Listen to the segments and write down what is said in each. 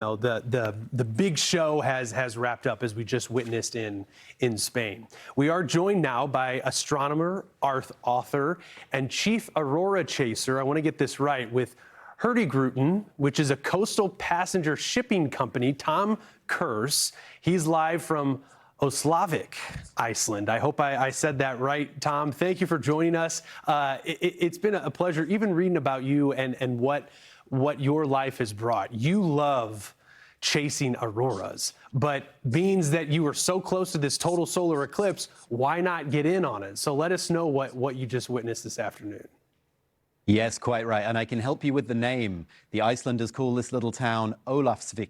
The big show has wrapped up, as we just witnessed in Spain. We are joined now by astronomer, author, and chief Aurora Chaser. I want to get this right, with Hurtigruten, which is a coastal passenger shipping company, Tom Kerss. He's live from Oslavik, Iceland. I hope I said that right, Tom. Thank you for joining us. It's been a pleasure even reading about you and what your life has brought. You love chasing auroras, but being that you were so close to this total solar eclipse, why not get in on it? So let us know what you just witnessed this afternoon. Yes, quite right. And I can help you with the name. The Icelanders call this little town Ólafsvík.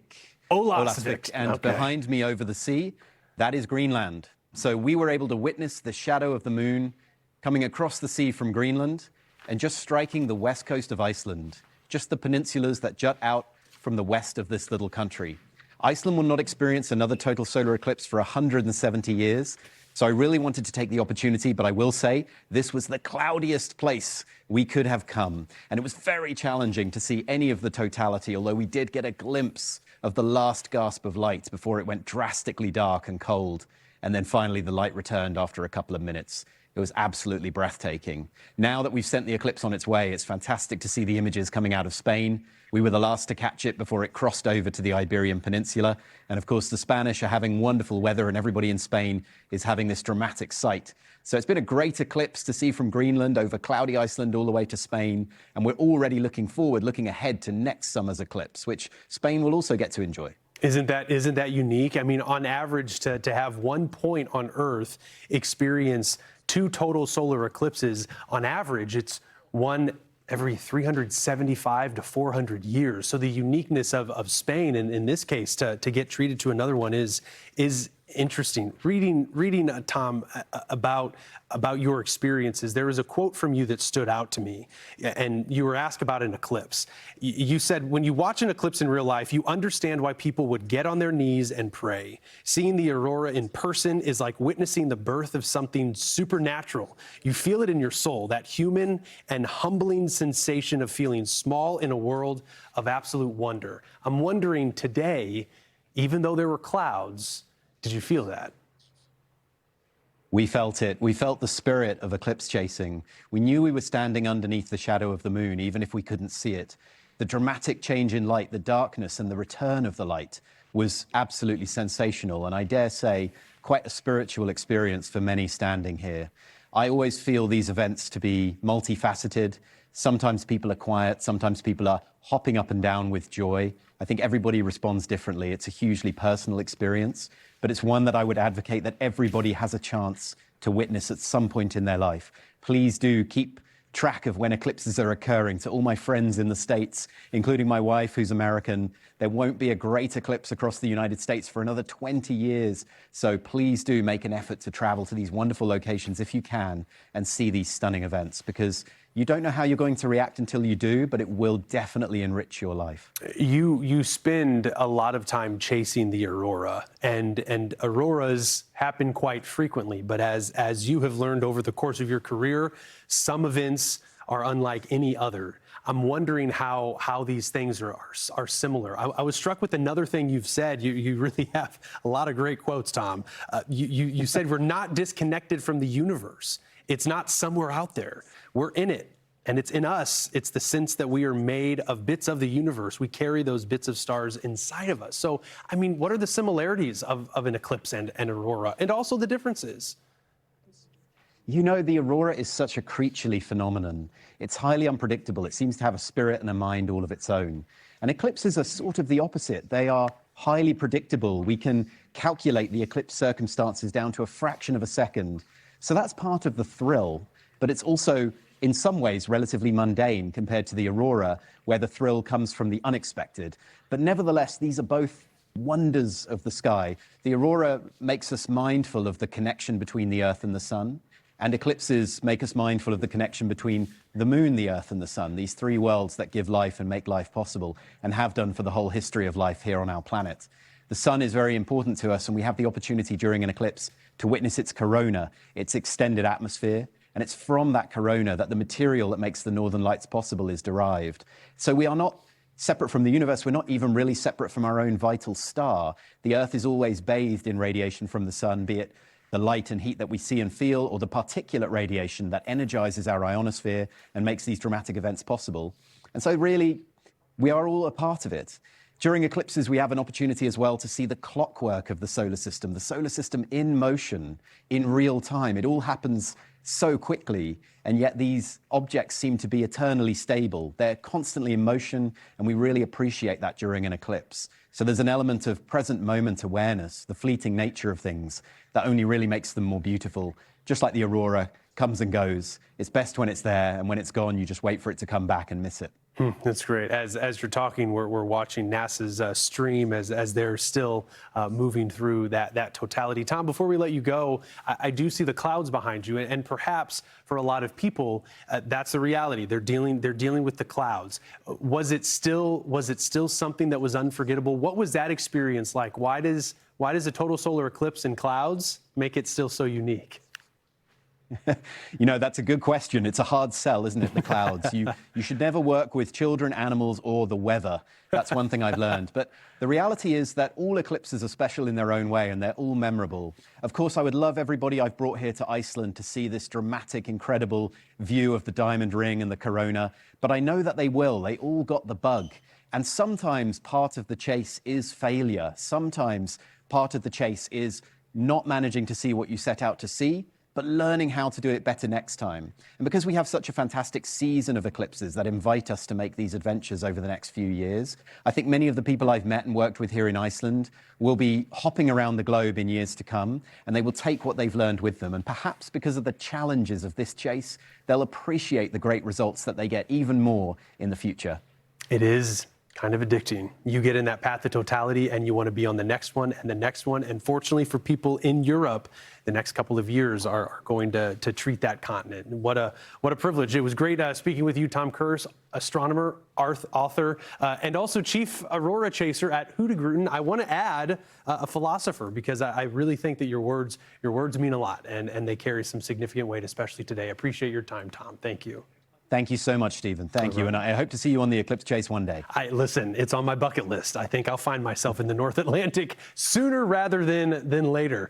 Ólafsvík. And okay. Behind me over the sea, that is Greenland. So we were able to witness the shadow of the moon coming across the sea from Greenland and just striking the west coast of Iceland, just the peninsulas that jut out from the west of this little country. Iceland will not experience another total solar eclipse for 170 years. So I really wanted to take the opportunity, but I will say this was the cloudiest place we could have come. And it was very challenging to see any of the totality, although we did get a glimpse of the last gasp of light before it went drastically dark and cold. And then finally the light returned after a couple of minutes. It was absolutely breathtaking. Now that we've sent the eclipse on its way, it's fantastic to see the images coming out of Spain. We were the last to catch it before it crossed over to the Iberian Peninsula. And of course, the Spanish are having wonderful weather and everybody in Spain is having this dramatic sight. So it's been a great eclipse to see from Greenland over cloudy Iceland all the way to Spain. And we're already looking ahead to next summer's eclipse, which Spain will also get to enjoy. Isn't that unique? I mean, on average, to have 1 point on Earth experience 2 total solar eclipses, on average, it's one every 375 to 400 years. So the uniqueness of Spain, and in this case, to get treated to another one is interesting. Reading Tom, about your experiences, there was a quote from you that stood out to me, and you were asked about an eclipse. You said, when you watch an eclipse in real life, you understand why people would get on their knees and pray. Seeing the aurora in person is like witnessing the birth of something supernatural. You feel it in your soul, that human and humbling sensation of feeling small in a world of absolute wonder. I'm wondering today, even though there were clouds, did you feel that? We felt it. We felt the spirit of eclipse chasing. We knew we were standing underneath the shadow of the moon, even if we couldn't see it. The dramatic change in light, the darkness and the return of the light was absolutely sensational, and I dare say quite a spiritual experience for many standing here. I always feel these events to be multifaceted. Sometimes people are quiet, sometimes people are hopping up and down with joy. I think everybody responds differently. It's a hugely personal experience, but it's one that I would advocate that everybody has a chance to witness at some point in their life. Please do keep track of when eclipses are occurring. To all my friends in the States, including my wife, who's American, there won't be a great eclipse across the United States for another 20 years. So please do make an effort to travel to these wonderful locations if you can and see these stunning events, because you don't know how you're going to react until you do, but it will definitely enrich your life. You spend a lot of time chasing the aurora, and auroras happen quite frequently. But as you have learned over the course of your career, some events are unlike any other. I'm wondering how these things are similar. I was struck with another thing you've said. You really have a lot of great quotes, Tom. You said we're not disconnected from the universe. It's not somewhere out there. We're in it, and it's in us. It's the sense that we are made of bits of the universe. We carry those bits of stars inside of us. So, I mean, what are the similarities of an eclipse and aurora, and also the differences? You know, the aurora is such a creaturely phenomenon. It's highly unpredictable. It seems to have a spirit and a mind all of its own. And eclipses are sort of the opposite. They are highly predictable. We can calculate the eclipse circumstances down to a fraction of a second. So that's part of the thrill, but it's also in some ways relatively mundane compared to the aurora, where the thrill comes from the unexpected. But nevertheless, these are both wonders of the sky. The aurora makes us mindful of the connection between the Earth and the sun, and eclipses make us mindful of the connection between the moon, the Earth, and the sun, these 3 worlds that give life and make life possible, and have done for the whole history of life here on our planet. The sun is very important to us, and we have the opportunity during an eclipse to witness its corona, its extended atmosphere, and it's from that corona that the material that makes the northern lights possible is derived. So we are not separate from the universe. We're not even really separate from our own vital star. The Earth is always bathed in radiation from the sun, be it the light and heat that we see and feel, or the particulate radiation that energizes our ionosphere and makes these dramatic events possible. And so really, we are all a part of it. During eclipses, we have an opportunity as well to see the clockwork of the solar system in motion, in real time. It all happens so quickly, and yet these objects seem to be eternally stable. They're constantly in motion, and we really appreciate that during an eclipse. So there's an element of present moment awareness, the fleeting nature of things, that only really makes them more beautiful. Just like the aurora comes and goes. It's best when it's there, and when it's gone, you just wait for it to come back and miss it. That's great. As you're talking, we're watching NASA's stream as they're still moving through that totality. Tom, before we let you go, I do see the clouds behind you, and perhaps for a lot of people, that's the reality. They're dealing with the clouds. Was it still something that was unforgettable? What was that experience like? Why does a total solar eclipse in clouds make it still so unique? You know, that's a good question. It's a hard sell, isn't it, the clouds? You should never work with children, animals, or the weather. That's one thing I've learned. But the reality is that all eclipses are special in their own way, and they're all memorable. Of course, I would love everybody I've brought here to Iceland to see this dramatic, incredible view of the diamond ring and the corona. But I know that they will. They all got the bug. And sometimes part of the chase is failure. Sometimes part of the chase is not managing to see what you set out to see, but learning how to do it better next time. And because we have such a fantastic season of eclipses that invite us to make these adventures over the next few years, I think many of the people I've met and worked with here in Iceland will be hopping around the globe in years to come, and they will take what they've learned with them. And perhaps because of the challenges of this chase, they'll appreciate the great results that they get even more in the future. It is kind of addicting. You get in that path of totality and you want to be on the next one and the next one. And fortunately for people in Europe, the next couple of years are going to treat that continent. And what a privilege. It was great speaking with you, Tom Kerss, astronomer, author, and also chief Aurora Chaser at Hurtigruten. I want to add a philosopher, because I really think that your words mean a lot, and they carry some significant weight, especially today. I appreciate your time, Tom. Thank you. Thank you so much, Stephen. Thank you. And I hope to see you on the Eclipse Chase one day. Listen, it's on my bucket list. I think I'll find myself in the North Atlantic sooner rather than later.